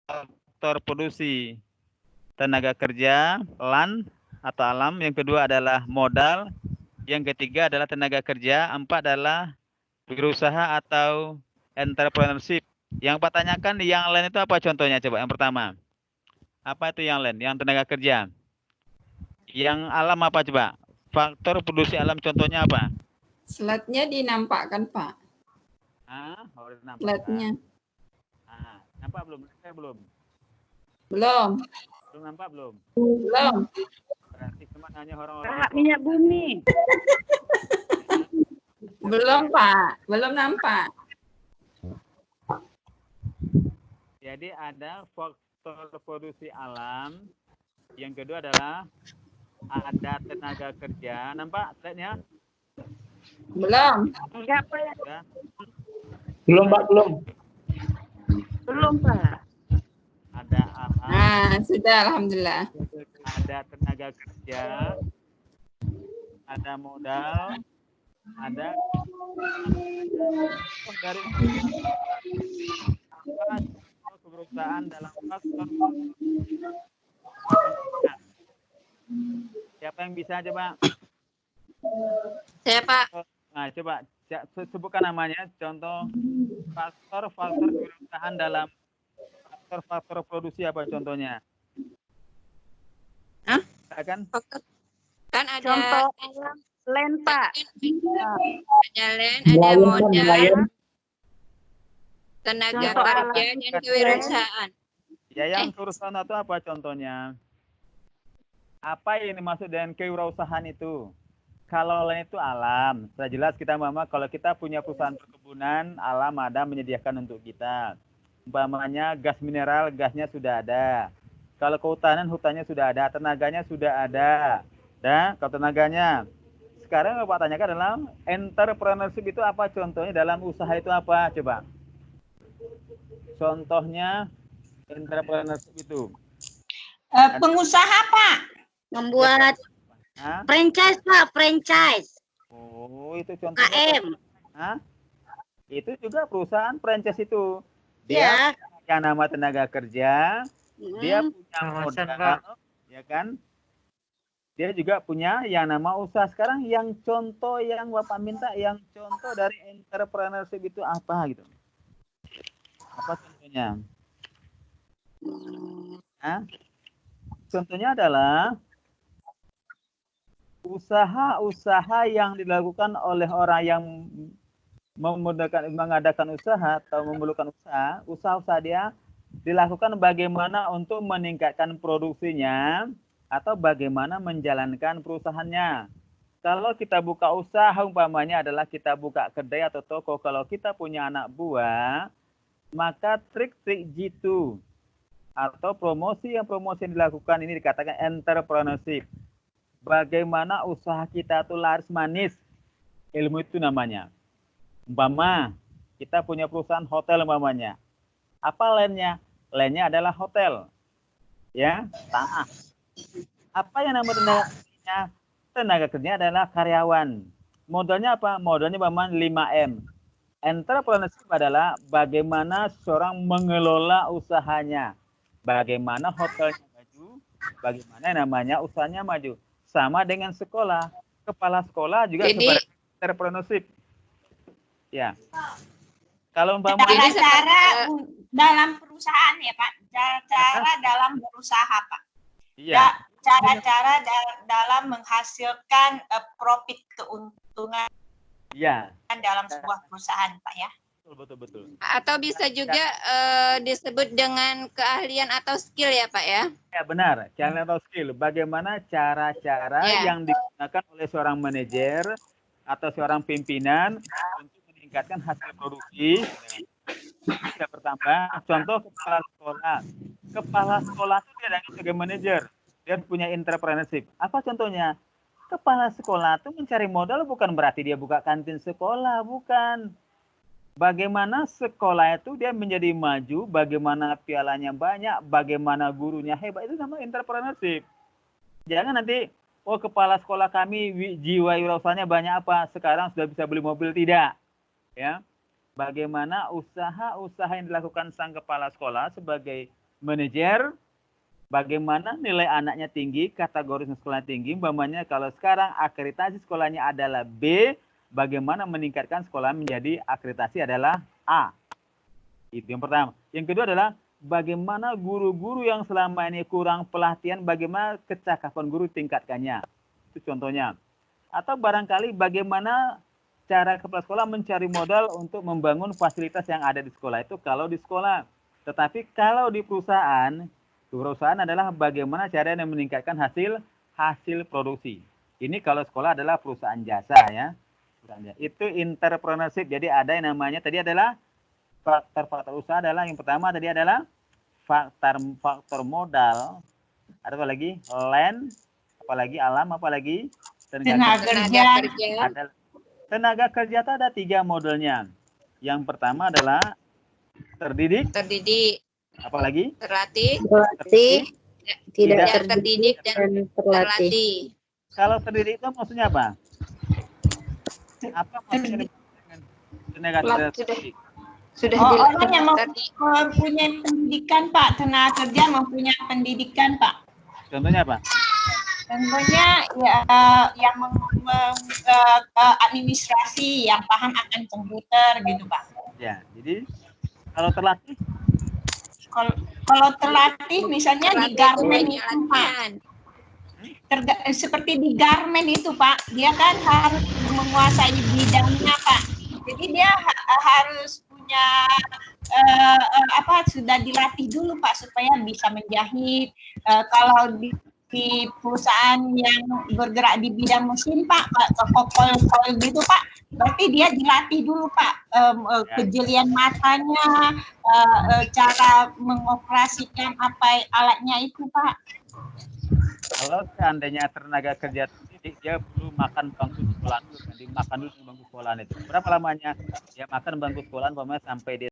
faktor produksi tenaga kerja, land atau alam. Yang kedua adalah modal. Yang ketiga adalah tenaga kerja. Empat adalah berusaha atau entrepreneurship. Yang Pak tanyakan yang lain itu apa contohnya coba? Yang pertama. Apa itu yang lain? Yang tenaga kerja. Yang alam apa coba? Faktor produksi alam contohnya apa? Slide-nya dinampakkan, Pak. Harus nampak. Slide-nya. Nampak belum? Belum. Belum. Belum nampak belum? Belum. Berarti cuma hanya orang-orang minyak bumi. Belum, Pak. Belum nampak. Jadi ada faktor produksi alam. Yang kedua adalah ada tenaga kerja. Nampak slide-nya? Belum. Enggak, Pak. Ya. Belum, Pak, belum. Belum, Pak. Ada alam, Nah, sudah alhamdulillah. ada tenaga kerja, ada modal, ada dari perusahaan dalam faktor. Siapa yang bisa coba? Saya, Pak. Nah, coba sebutkan namanya. Contoh faktor perusahaan dalam faktor produksi apa contohnya? Hah? Kan? Kan ada Contoh land, Pak. ada land, ada modal, tenaga Contoh kerja, dan kewirausahaan. Ya, yang kewirausahaan itu apa contohnya? Apa yang dimaksud dengan kewirausahaan itu? Kalau lain itu alam. Sudah jelas kita mama kalau kita punya perusahaan perkebunan, alam ada menyediakan untuk kita. Umpamanya gas mineral, gasnya sudah ada. Kalau kehutanan, hutannya sudah ada, tenaganya sudah ada. Dan kalau tenaganya, sekarang yang Bapak tanyakan adalah entrepreneurship itu apa contohnya dalam usaha itu apa? Coba. Contohnya entrepreneurship itu. Pengusaha, Pak. Membuat franchise, Pak, franchise. Oh, itu contohnya. KM. Itu juga perusahaan franchise itu. Ya. Dia yang nama tenaga kerja, dia punya modal, ya kan? Dia juga punya yang nama usaha. Sekarang yang contoh yang Bapak minta, yang contoh dari entrepreneurship itu apa gitu? Apa contohnya? Contohnya adalah usaha-usaha yang dilakukan oleh orang yang mengadakan usaha atau memerlukan usaha dia dilakukan bagaimana untuk meningkatkan produksinya atau bagaimana menjalankan perusahaannya. Kalau kita buka usaha umpamanya adalah kita buka kedai atau toko, kalau kita punya anak buah, maka trik-trik jitu atau promosi yang dilakukan ini dikatakan entrepreneurship. Bagaimana usaha kita itu laris manis, ilmu itu namanya. Umpama kita punya perusahaan hotel umpamanya. Apa lainnya? Lainnya adalah hotel. Ya, tanah. Apa yang namanya tenaga kerjanya? Tenaga kerjanya adalah karyawan. Modalnya apa? Modalnya umpama 5M. Entrepreneurship adalah bagaimana seorang mengelola usahanya. Bagaimana hotelnya maju, bagaimana namanya usahanya maju. Sama dengan sekolah. Kepala sekolah juga sebagai entrepreneurship. Ya. Kalau umpamanya cara dalam perusahaan ya, Pak. Cara dalam berusaha, Pak. Iya. Cara-cara dalam menghasilkan profit keuntungan. Iya. Dalam sebuah perusahaan, Pak ya. Betul. Atau bisa juga disebut dengan keahlian atau skill ya, Pak ya? Ya, benar. Keahlian atau skill. Bagaimana cara-cara yang digunakan oleh seorang manajer atau seorang pimpinan untuk meningkatkan hasil produksi bisa bertambah. Contoh kepala sekolah. Kepala sekolah itu dia sebagai manajer. Dia punya entrepreneurship. Apa contohnya? Kepala sekolah itu mencari modal bukan berarti dia buka kantin sekolah, bukan. Bagaimana sekolah itu dia menjadi maju, bagaimana pialanya banyak, bagaimana gurunya hebat, itu namanya entrepreneurship. Jangan nanti, kepala sekolah kami jiwa wirausahanya banyak apa, sekarang sudah bisa beli mobil, tidak. Ya, bagaimana usaha-usaha yang dilakukan sang kepala sekolah sebagai manajer, bagaimana nilai anaknya tinggi, kategori sekolah tinggi, umpamanya kalau sekarang akreditasi sekolahnya adalah B, bagaimana meningkatkan sekolah menjadi akreditasi adalah A. Itu yang pertama. Yang kedua adalah bagaimana guru-guru yang selama ini kurang pelatihan, bagaimana kecakapan guru tingkatkannya. Itu contohnya. Atau barangkali bagaimana cara kepala sekolah mencari modal untuk membangun fasilitas yang ada di sekolah itu kalau di sekolah. Tetapi kalau di perusahaan adalah bagaimana caranya meningkatkan hasil produksi. Ini kalau sekolah adalah perusahaan jasa ya. Itu entrepreneurship. Jadi ada yang namanya tadi adalah faktor usaha adalah yang pertama tadi adalah faktor modal. Ada apa lagi? Land, apalagi alam, apalagi Tenaga kerja. Ada tenaga kerja itu ada 3 modelnya. Yang pertama adalah terdidik, apalagi terlatih, tidak terdidik dan terlatih. kalau terdidik itu maksudnya apa? Apa maksudnya dengan tenaga kerja terdidik? Sudah Orang yang terdidik. mempunyai pendidikan, Pak. Tenaga kerja mempunyai pendidikan, Pak. Contohnya apa? Contohnya ya yang administrasi, yang paham akan komputer gitu, Pak. Ya, jadi kalau terlatih Kalau terlatih misalnya di garmen Terlatih itu, Pak. latihan. Seperti di garmen itu, Pak. Dia kan harus menguasai bidangnya, Pak. Jadi dia harus punya sudah dilatih dulu, Pak, supaya bisa menjahit. Kalau di perusahaan yang bergerak di bidang mesin, Pak, kokol gitu, Pak, berarti dia dilatih dulu, Pak, kejelian matanya, cara mengoperasikan alatnya itu, Pak. kalau seandainya tenaga kerja terdidik, dia perlu makan bangku sekolah dulu, dimakan dulu bangku sekolah itu. Berapa lamanya? Dia makan bangku sekolah, umpamanya sampai dia